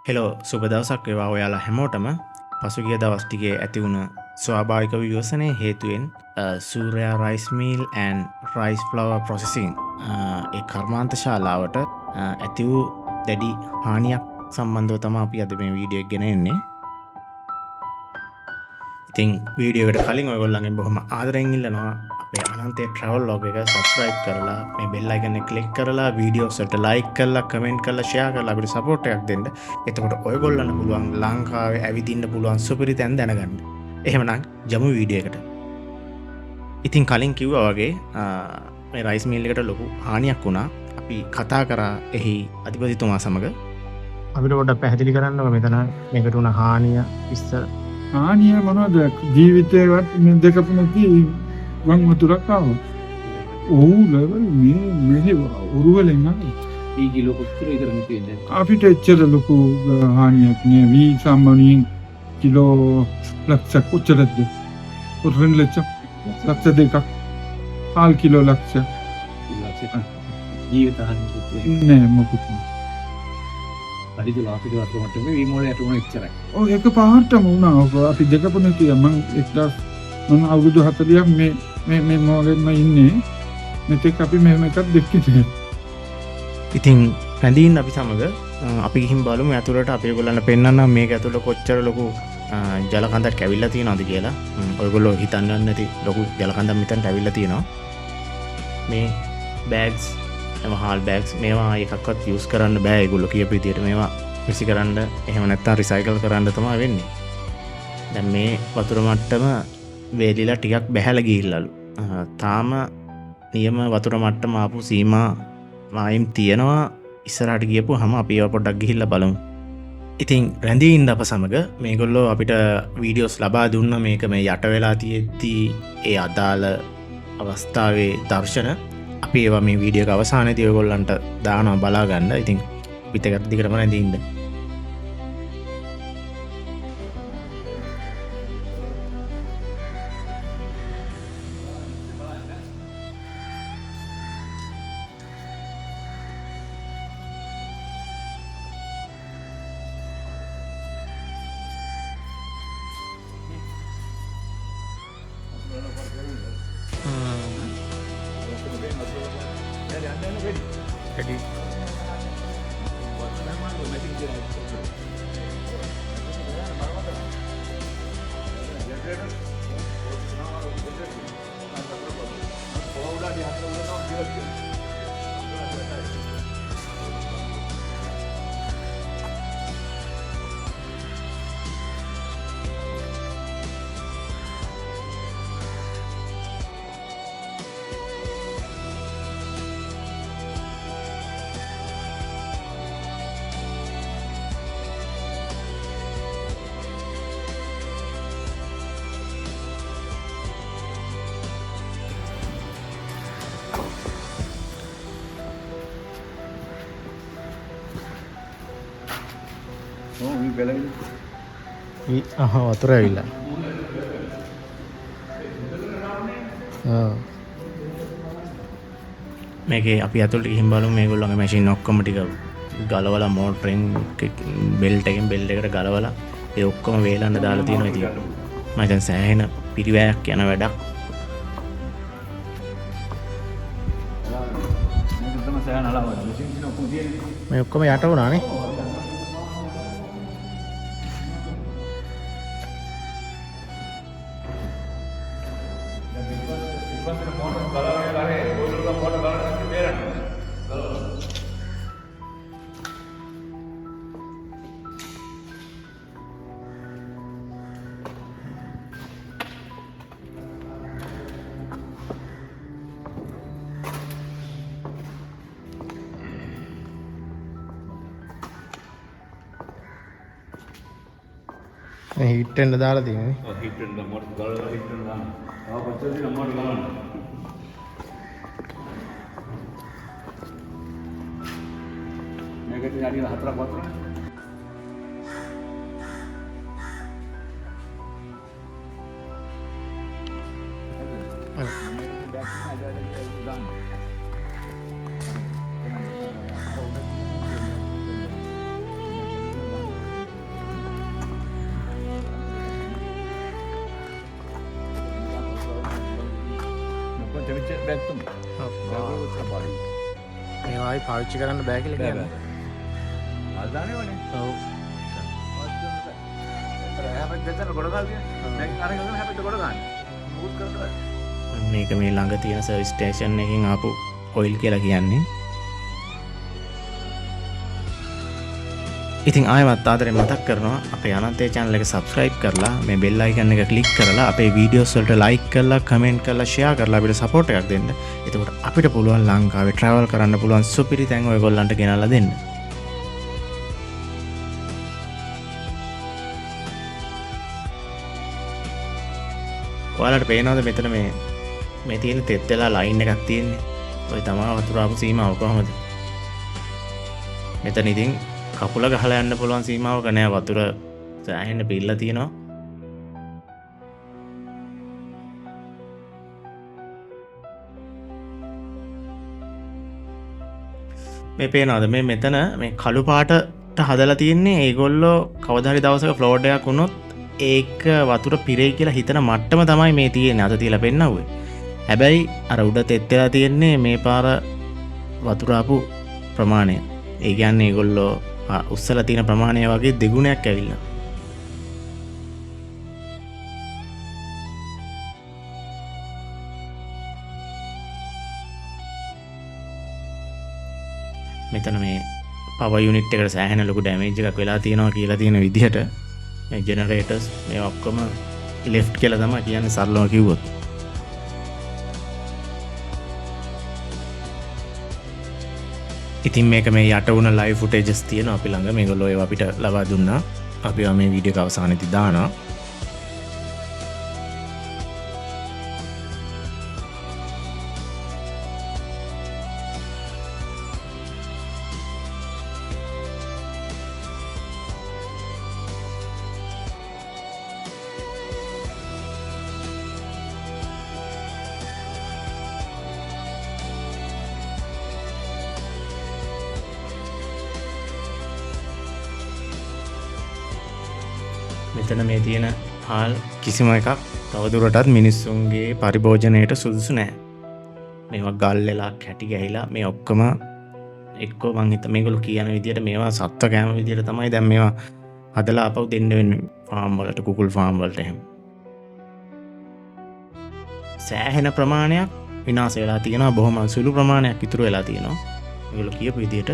Hello සුබ දවසක් වේවා ඔයාලා හැමෝටම. පසුගිය දවස් ටිකේ ඇති වුණ ස්වාභාවික විවසනයේ හේතුවෙන් සූර්යා rice meal and rice flour processing ඒ කර්මාන්ත ශාලාවට ඇති වූ දැඩි හානියක් සම්බන්ධව තමයි අපි අද මේ වීඩියෝ එක ගෙන එන්නේ. ඉතින් වීඩියෝ එකට කලින් ඔයගොල්ලන්ගෙන් බොහොම ආදරෙන් ඉල්ලනවා අපේ අනන්තේ ට්‍රැවල් ලොග් එක සබ්ස්ක්‍රයිබ් කරලා මේ බෙල් අයිකන් එක ක්ලික් කරලා වීඩියෝස් වලට ලයික් කරලා කමෙන්ට් කරලා ෂෙයා කරලා අපිට සපෝට් එකක් දෙන්න. එතකොට ඔයගොල්ලන්ට පුළුවන් ලංකාවේ ඇවිදින්න පුළුවන් සුපිරි තැන් දැනගන්න. එහෙමනම් යමු වීඩියෝ එකට. ඉතින් කලින් කිව්වා වගේ මේ රයිස් මීල් එකට ලොකු හානියක් වුණා. අපි කතා කරා එහි අධිපතිතුමා සමග. අපිට පොඩ්ඩක් පැහැදිලි කරන්නකො මෙතන මේකට වුණ හානිය විස්තර. හානිය මොනවද? ජීවිතේවත් මේ දෙකම නැති වන් වතුරක් ආවා. ඔව් ලෙවල් මේ උරුවලෙන් ආවා. ඊ කිලෝ කොච්චර විතරද තියෙන්නේ? අපිට එච්චර ලොකු හානියක් නෑ. වී සම්මනින් කිලෝ ලක්ෂ කොච්චරද? උරුවෙන් ලක්ෂ දෙකක්. කාල් කිලෝ ලක්ෂ. ජීවිත හානියක් නෑ මොකුත් නෑ. පරිදි අපිට වතුරට මේ මොලේට උන එච්චරයි. ඔව් එක පාරටම වුණා. අපි දෙකම නැති මම අවුරුදු 40ක් මේ මොලෙන්ම ඉන්නේ. මෙතෙක් අපි මෙහෙම එකක් දෙක්කේ නෑ. ඉතින් පැඳීන් අපි සමග අපි ගිහින් බලමු ඇතුළට අපි ඔයගොල්ලන්ට පෙන්නන්නම් මේක ඇතුළට කොච්චර ලොකු ජල කඳක් ඇවිල්ලා තියෙනවද කියලා. ඔයගොල්ලෝ හිතන්නේ නැති ලොකු ජල කඳක් මෙතනට ඇවිල්ලා තියෙනවා. මේ බෑග්ස් මහල් බෑග්ස් මේවා එකක්වත් යූස් කරන්න බෑ. ඒගොල්ලෝ කියපු විදියට මේවා විසි කරන්න එහෙම නැත්නම් රිසයිකල් කරන්න තමයි වෙන්නේ. දැන් මේ වතුර මට්ටම වේලිලා ටිකක් බැහැලා ගිහිල්ලාලු. තාම නියම වතුර මට්ටම ආපු සීමා මායිම් තියෙනවා. ඉස්සරහට ගියපුවාම අපි ඒවා පොඩ්ඩක් ගිහිල්ලා බලමු. ඉතින් රැඳී ඉන්න අප සමග මේගොල්ලෝ අපිට වීඩියෝස් ලබා දුන්න මේක මේ යට වෙලා තියෙද්දී ඒ අදාළ අවස්ථාවේ දර්ශන අපි ඒවා මේ වීඩියෝ එක අවසානයේදී ඔයගොල්ලන්ට දානවා බලා ගන්න. ඉතින් පිට එකට දිගටම රැඳී ඉන්න. Ready? වතුර ඇවිල්ලා. මේකේ අපි ඇතුළට ගිහින් බලමු මේගොල්ලෝගේ මැෂින් ඔක්කොම ටික ගලවලා මෝටරෙන් බෙල්ට් එකෙන් බෙල්ට් එකට ගලවලා ඒ ඔක්කොම වේලන්න දාලා තියෙනවා. ඉතින් මම දැන් සෑහෙන පිරිවැයක් යන වැඩක්. මේ ඔක්කොම යට වුණානේ. හිට් වෙන්න දාලා තියෙන්නේ. ඔව් හිට් වෙන්න මොකද ගලවලා හිට් වෙන්න දාන්න. ආව කොච්චරද මොකද ගලවන්න. මේකට යටි හතරක් වතුරනේ. ආයි පාවිච්චි කරන්න බෑ කියලා කියන්නේ. හාල් දාන්නේ වනේ. ඔව්. මේක මේ ළඟ තියෙන සර්විස් ස්ටේෂන් එකකින් ආපු ඔයිල් කියලා කියන්නේ. ඉතින් ආයෙත් ආදරෙන් මතක් කරනවා අපේ අනන්තේ channel එක subscribe කරලා මේ bell icon එක click කරලා අපේ videos වලට like කරලා comment කරලා share කරලා අපිට support එකක් දෙන්න. එතකොට අපිට පුළුවන් ලංකාවේ travel කරන්න පුළුවන් සුපිරි තැන් ඔයගොල්ලන්ට ගෙනල්ලා දෙන්න. ඔයාලට පේනවද මෙතන මේ තියෙන තෙත් වෙලා ලයින් එකක් තියෙන්නේ. ඔය තමයි වතුර ආපු සීමාව කොහමද? මෙතන ඉතින් කකුල ගහලා යන්න පුළුවන් සීමාවක නෑ වතුර සෑහෙන්න පිරලා තියෙනවා. මේ පේනවද මේ මෙතන මේ කළු පාටට හදලා තියෙන්නේ ඒගොල්ලෝ කවදා හරි දවසක ෆ්ලෝඩ් එකක් වුණොත් ඒක වතුර පිරෙයි කියලා හිතන මට්ටම තමයි මේ තියෙන්නේ අත තියලා පෙන්නවුවේ. හැබැයි අර උඩ තෙත් වෙලා තියෙන්නේ මේ පාර වතුර ආපු ප්‍රමාණය. ඒ කියන්නේ ඒගොල්ලෝ උස්සලා තියෙන ප්‍රමාණය වගේ දෙගුණයක් ඇවිල්ලා. මෙතන මේ පවර් යුනිට් එකට සෑහෙන ලොකු ඩැමේජ් එකක් වෙලා තියෙනවා කියලා තියෙන විදිහට මේ ජෙනරේටර්ස් මේ ඔක්කොම ලෙෆ්ට් කියලා තමයි කියන්නේ සරලව කිව්වොත්. ඉතින් මේක මේ යට වුණ ලයිව් ෆුටේජස් තියෙනවා අපි ළඟ. මේගොල්ලෝ ඒවා අපිට ලබා දුන්නා. අපි මේ වීඩියෝ එක අවසානයේදී දානවා. මෙතන මේ තියෙන හාල් කිසිම එකක් තවදුරටත් මිනිස්සුන්ගේ පරිභෝජනයට සුදුසු නැහැ. මේවා ගල් වෙලා කැටි ගහිලා මේ ඔක්කොම එක්කෝ මං හිත මේගොල්ලෝ කියන විදිහට මේවා සත්ත්ව කෑම විදිහට තමයි දැන් මේවා හදලා ආපහු දෙන්න වෙන්නේ ෆාම් වලට කුකුල් ෆාම් වලට එහෙම. සෑහෙන ප්‍රමාණයක් විනාශ වෙලා තියෙනවා. බොහොම සුළු ප්‍රමාණයක් ඉතුරු වෙලා තියෙනවා. මේගොල්ලෝ කියපු විදිහට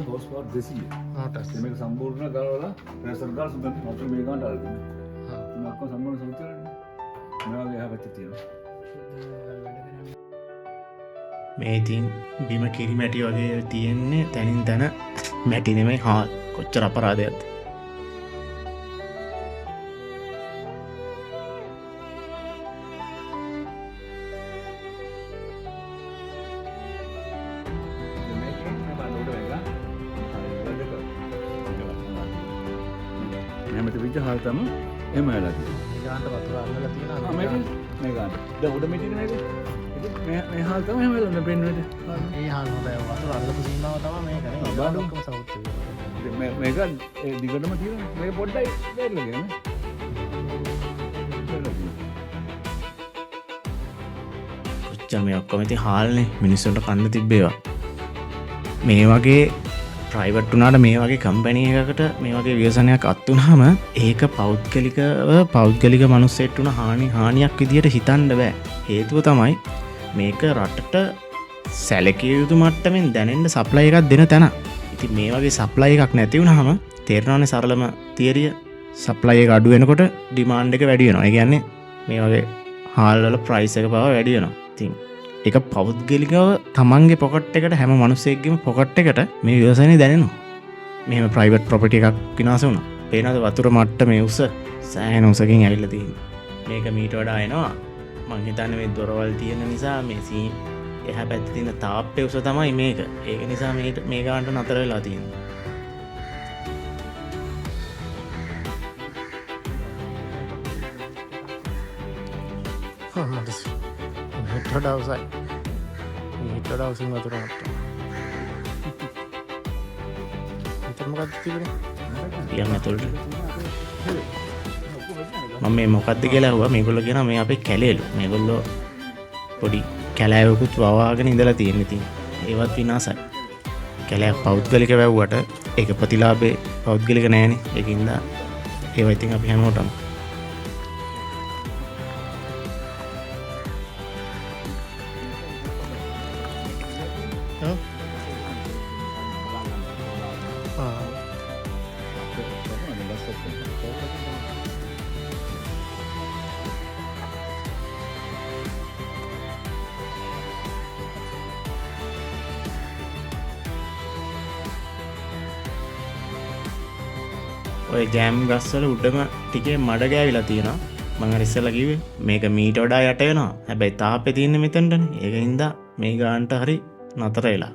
හෝස් පාට් 200. මේක සම්පූර්ණ කරලා ප්‍රෙෂර් ගාස් උදන් වතුර මේ ගන්නට අරගෙන. මොකක් සම්පූර්ණ සෞතරනේ. මේවාගේ හැපැත්තේ තියෙනවා. මේ ඉතින් බිම කිරි මැටි වගේ තියෙන්නේ තනින් තන මැටි නෙමෙයි හාල්. කොච්චර අපරාධයක්ද? මෙහෙම තිබිච්ච හාල් තමයි එහෙම වෙලා තියෙන්නේ. ගානට වතුර අල්ලලා තියෙනවා. මේක මේ ගන්න. දැන් උඩ මේ තියෙන මේක. මේ හාල් තමයි එහෙම වෙලා පෙන්වෙන්නේ. ඒ හාල් හොඳයි. වතුර අල්ලපු සීමාව තමයි මේක නේ. බලන්නකො සවුත් එක. මේක දිගටම තියෙනවා. මේක පොඩ්ඩයි දෙල්ලගෙන නේ. කොච්චර මේ ඔක්කොම ඉතින් හාල්නේ මිනිස්සුන්ට කන්න තිබ්බේවා. මේ වගේ ප්‍රයිවට් වුණාට මේ වගේ කම්පැනි එකකට මේ වගේ ව්‍යසනයක් අත් වුනහම ඒක පෞද්ගලික මනුස්සයෙක්ට උන හානියක් විදියට හිතන්න බෑ. හේතුව තමයි මේක රටට සැලකිය යුතු මට්ටමින් දැනෙන්න සප්ලයි එකක් දෙන තැන. ඉතින් මේ වගේ සප්ලයි එකක් නැති වුනහම තේරෙනවනේ සරලම තියරිය සප්ලයි එක අඩු වෙනකොට ඩිමාන්ඩ් එක වැඩි වෙනවා. ඒ කියන්නේ මේ වගේ හාල් වල ප්‍රයිස් එක පාව වැඩි වෙනවා. ඉතින් ඒක පෞද්ගලිකව තමන්ගේ පොකට් එකට හැම මිනිස්සෙක්ගේම පොකට් එකට මේ ව්‍යසනේ දැනෙනවා. මෙහෙම ප්‍රයිවට් ප්‍රොපර්ටි එකක් විනාශ වුණා. පේනවද වතුර මට්ටමේ උස සෑහෙන උසකින් ඇවිල්ලා තියෙන්නේ. මේක මීට වඩා එනවා මං හිතන්නේ මේ දොරවල් තියෙන නිසා මේ එහා පැත්තේ තියෙන තාප්පේ උස තමයි මේක. ඒක නිසා මේ ගානට නතර වෙලා තියෙන්නේ. මෙහෙට වඩා උසයි. මෙහෙට වඩා උසින් වතුර මට්ටම. මෙතන මොකක්ද තිබුණේ? පියන් ඇතුළට. මම මේ මොකක්ද කියලා අහුවා. මේගොල්ලෝ කියනවා මේ අපේ කැලේලු. මේගොල්ලෝ පොඩි කැලෑවකුත් වවාගෙන ඉඳලා තියෙන ඉතින් ඒවත් විනාසයි. කැලෑවක් පෞද්ගලික වැව්වට ඒක ප්‍රතිලාභේ පෞද්ගලික නෑනේ. ඒකින්ද ඒවා ඉතින් අපි හැමෝටම ඔය ජෑම් ගස්වල උඩම ටිකේ මඩ ගෑවිලා තියෙනවා. මම අර ඉස්සෙල්ලා කිව්වේ මේක මීට වඩා යට වෙනවා. හැබැයි තාප්පේ තියෙන්නේ මෙතනටනේ. ඒකින්ද මේ ගානට හරි නතර වෙලා.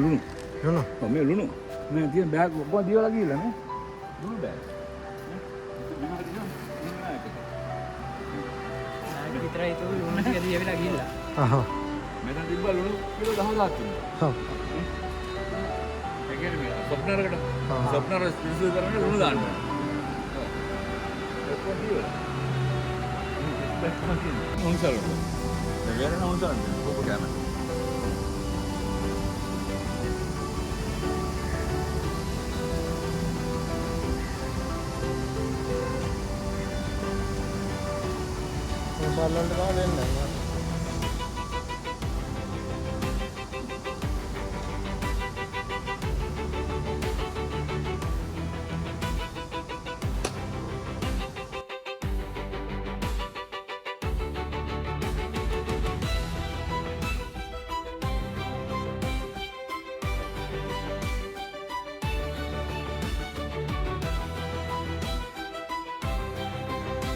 ලුණු. නෝ ඔව් මේ ලුණු. මේ තියෙන බෑග් ඔක්කොම දීලා ගිහලා නේ. ලුණු බෑග්. විතරයි තෝ ලුණු ටික දීවිලා ගිහිල්ලා. මෙතන තිබ්බ ලුණු කිලෝ 10000ක් තිබුණා. ඔව්. ඒ කියන්නේ මේ ස්වප්නරකට ස්වප්නර විශ්ව කරන්නේ ලුණු දාන්න. ඔක්කොම දීලා. මොන්සල්. ඒ කියන්නේ මොන්සල්. ඔක්කොම ගන්න. බලන්න තමයි දෙන්නේ.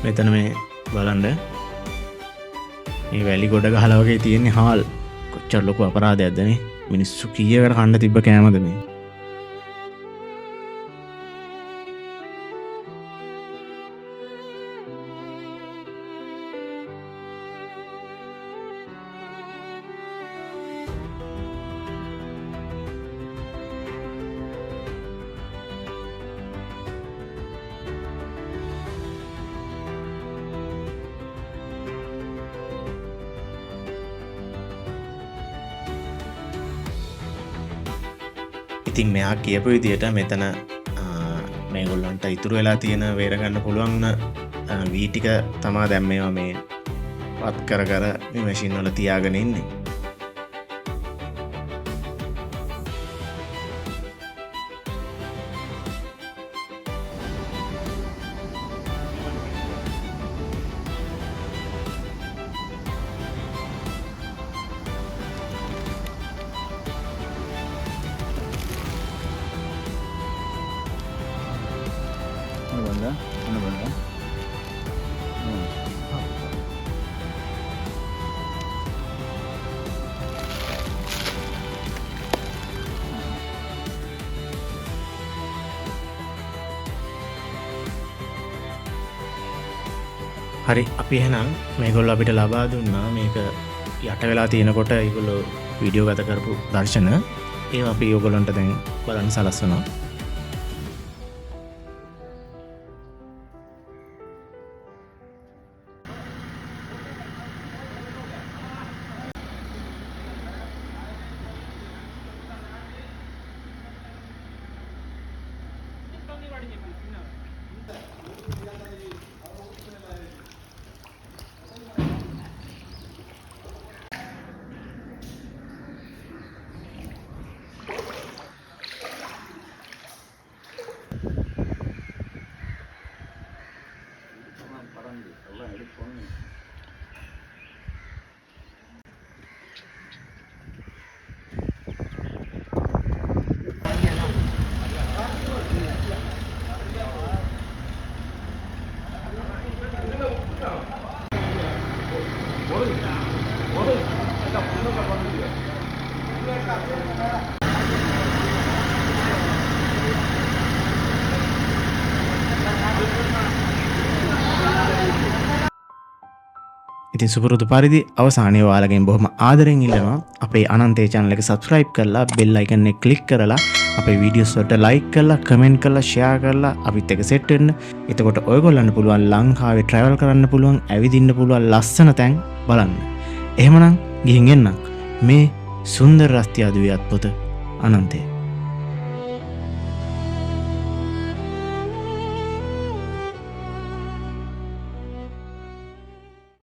මෙතන මේ බලන්න මේ වැලි ගොඩ ගහලා වගේ තියෙන්නේ හාල්. කොච්චර ලොකු අපරාධයක්ද නේ. මිනිස්සු කීයකට කන්න තිබ්බ කෑමද මේ. ඉතින් මෙයා කියපු විදියට මෙතන මේගොල්ලන්ට ඉතුරු වෙලා තියෙන වේරගන්න පුළුවන් වී ටික තමා දැන් මේවා මේ පත් කර මේ මැෂින් වල තියාගෙන ඉන්නේ. හරි අපි එහෙනම් මේගොල්ලෝ අපිට ලබා දුන්නා මේක යට වෙලා තියෙනකොට ඒගොල්ලෝ වීඩියෝ ගත කරපු දර්ශන ඒවා අපි ඔයගොල්ලන්ට දැන් බලන්න සලස්වනවා. ඉතින් සුපුරුදු පරිදි අවසානයේ ඔයාලගෙන් බොහොම ආදරෙන් ඉල්ලනවා අපේ අනන්තේ channel එක subscribe කරලා bell icon එක click කරලා අපේ videos වලට like කරලා comment කරලා share කරලා අපිත් එක්ක set වෙන්න. එතකොට ඔයගොල්ලන්ට පුළුවන් ලංකාවේ travel කරන්න පුළුවන්, ඇවිදින්න පුළුවන් ලස්සන තැන් බලන්න. එහෙමනම් ගිහින් එන්න. මේ සුන්දර රස්තියාදුවේ අත්පොත අනන්තේ